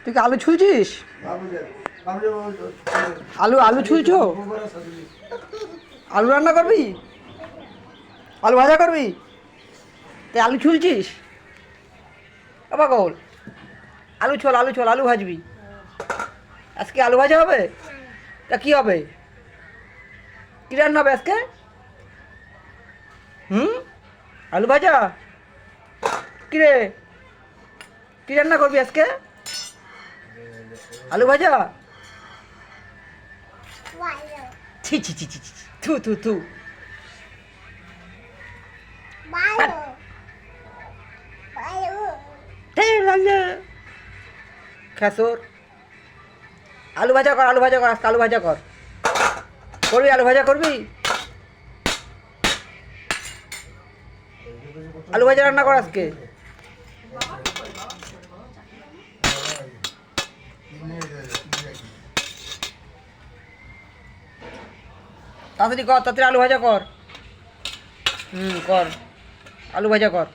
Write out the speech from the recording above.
তুই কি আলু ছুলছিস? আলু আলু ছুলছো? আলু রান্না করবি? আলু ভাজা করবি? তুই আলু ছুলছিস? পাগল, আলু ছোল, আলু ছোল, আলু ভাজবি। আজকে আলু ভাজা হবে? তা কি হবে? কী রান্না হবে আজকে? আলু ভাজা? কিরে, কী রান্না করবি আজকে? আলু ভাজা? ছি ছি ছি ছি ছি, থু থু থু। খেসর, আলু ভাজা কর, আলু ভাজা কর, আজকে আলু ভাজা কর। করবি আলু ভাজা করবি? আলু ভাজা রান্না কর আজকে। তাড়াতাড়ি কর, তাড়াতাড়ি আলু ভাজা কর। কর, আলু ভাজা কর।